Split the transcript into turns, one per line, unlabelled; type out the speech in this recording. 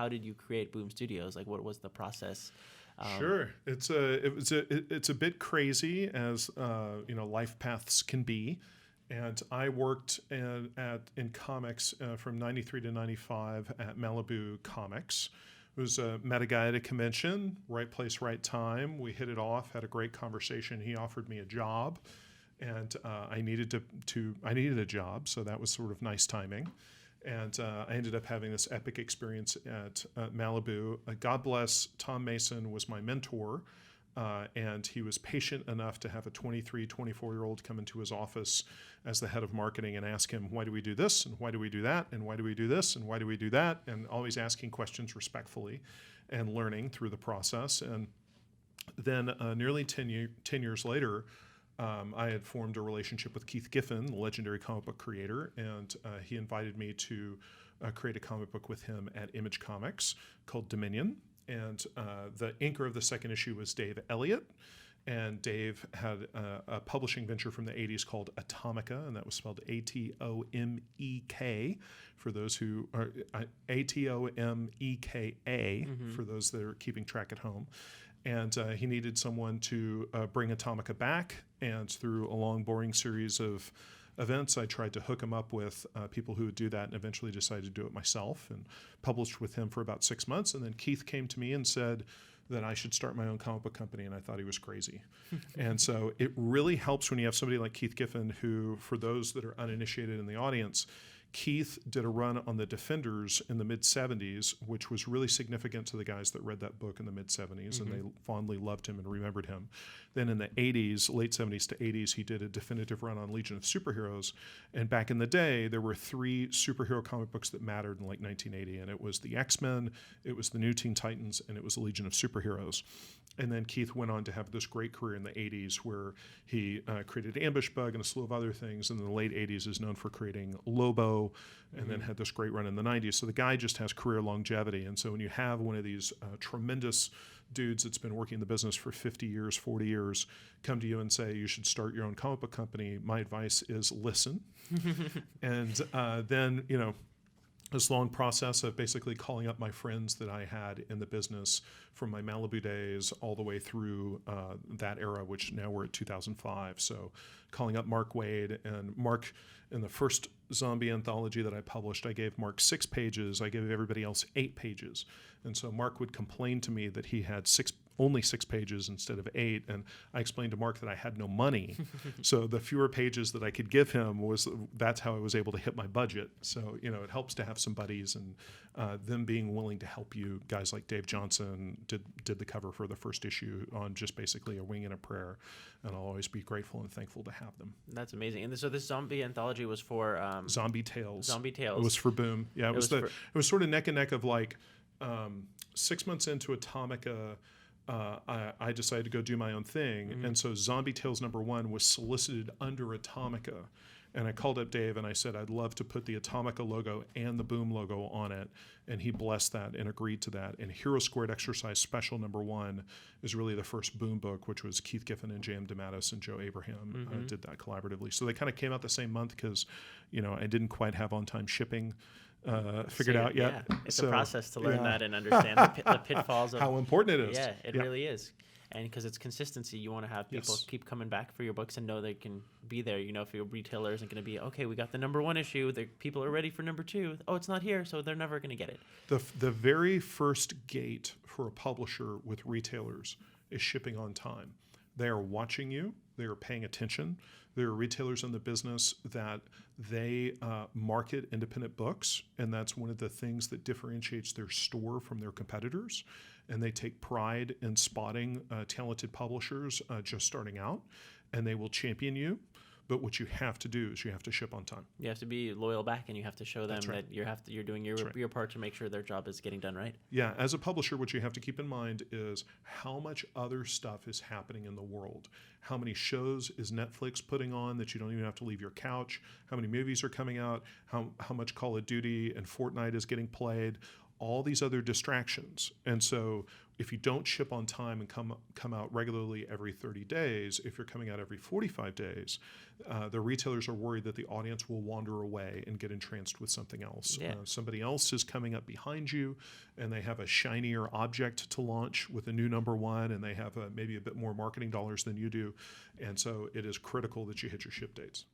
how did you create Boom Studios? Like, what was the process?
Sure, it's a bit crazy as life paths can be, and I worked in comics from '93 to '95 at Malibu Comics. Was met a guy at a convention, right place, right time. We hit it off, had a great conversation. He offered me a job, and I needed a job, so that was sort of nice timing. And I ended up having this epic experience at Malibu. God bless Tom Mason was my mentor, and he was patient enough to have a 23, 24-year-old come into his office as the head of marketing and ask him, why do we do this, and why do we do that, and why do we do this, and why do we do that, and always asking questions respectfully and learning through the process. And then nearly 10 years later, I had formed a relationship with Keith Giffen, the legendary comic book creator, and he invited me to create a comic book with him at Image Comics called Dominion. And the inker of the second issue was Dave Elliott. And Dave had a publishing venture from the 80s called Atomica, and that was spelled Atomeka for those who are Atomeka for those that are keeping track at home. And he needed someone to bring Atomica back. And through a long, boring series of events, I tried to hook him up with people who would do that, and eventually decided to do it myself and published with him for about 6 months. And then Keith came to me and said that I should start my own comic book company, and I thought he was crazy. And so it really helps when you have somebody like Keith Giffen, who, for those that are uninitiated in the audience, Keith did a run on the Defenders in the mid-'70s, which was really significant to the guys that read that book in the mid-'70s, and they fondly loved him and remembered him. Then in the 80s, late 70s to 80s, he did a definitive run on Legion of Superheroes. And back in the day, there were 3 superhero comic books that mattered in like 1980, and it was the X-Men, it was the New Teen Titans, and it was the Legion of Superheroes. And then Keith went on to have this great career in the 80s where he created Ambush Bug and a slew of other things. And in the late 80s is known for creating Lobo, and then had this great run in the 90s. So the guy just has career longevity. And so when you have one of these tremendous dudes that's been working in the business for 50 years, 40 years, come to you and say you should start your own comic book company, my advice is listen. And then, this long process of basically calling up my friends that I had in the business from my Malibu days all the way through that era, which now we're at 2005. So calling up Mark Waid, and Mark, in the first zombie anthology that I published, I gave Mark 6 pages. I gave everybody else 8 pages. And so Mark would complain to me that he had only 6 pages instead of 8, and I explained to Mark that I had no money. So the fewer pages that I could give him that's how I was able to hit my budget. So it helps to have some buddies, and them being willing to help you. Guys like Dave Johnson did the cover for the first issue on just basically a wing and a prayer, and I'll always be grateful and thankful to have them.
That's amazing. And so this zombie anthology was for
Zombie Tales.
Zombie Tales.
It was for Boom. Yeah, it was sort of neck and neck of like 6 months into Atomica. I decided to go do my own thing. And so Zombie Tales #1 was solicited under Atomica. And I called up Dave and I said, I'd love to put the Atomica logo and the Boom logo on it. And he blessed that and agreed to that. And Hero Squared Exercise Special #1 is really the first Boom book, which was Keith Giffen and J.M. DeMatteis and Joe Abraham did that collaboratively. So they kind of came out the same month because, I didn't quite have on-time shipping figured out yet.
Yeah, it's a process to learn that and understand the pitfalls of
how important it is.
Yeah, it really is. And because it's consistency, you want to have people keep coming back for your books and know they can be there. If your retailer isn't going to be, okay, we got the #1 issue, people are ready for #2. Oh, it's not here, so they're never going to get it.
The very first gate for a publisher with retailers is shipping on time. They are watching you. They are paying attention. There are retailers in the business that they market independent books, and that's one of the things that differentiates their store from their competitors. And they take pride in spotting talented publishers just starting out, and they will champion you. But what you have to do is you have to ship on time.
You have to be loyal back, and you have to show them that you're doing your part to make sure their job is getting done right.
Yeah, as a publisher, what you have to keep in mind is how much other stuff is happening in the world. How many shows is Netflix putting on that you don't even have to leave your couch? How many movies are coming out? How much Call of Duty and Fortnite is getting played? all these other distractions. And so if you don't ship on time and come out regularly every 30 days, if you're coming out every 45 days, the retailers are worried that the audience will wander away and get entranced with something else.
Yeah.
Somebody else is coming up behind you, and they have a shinier object to launch with a new number one, and they have maybe a bit more marketing dollars than you do. And so it is critical that you hit your ship dates.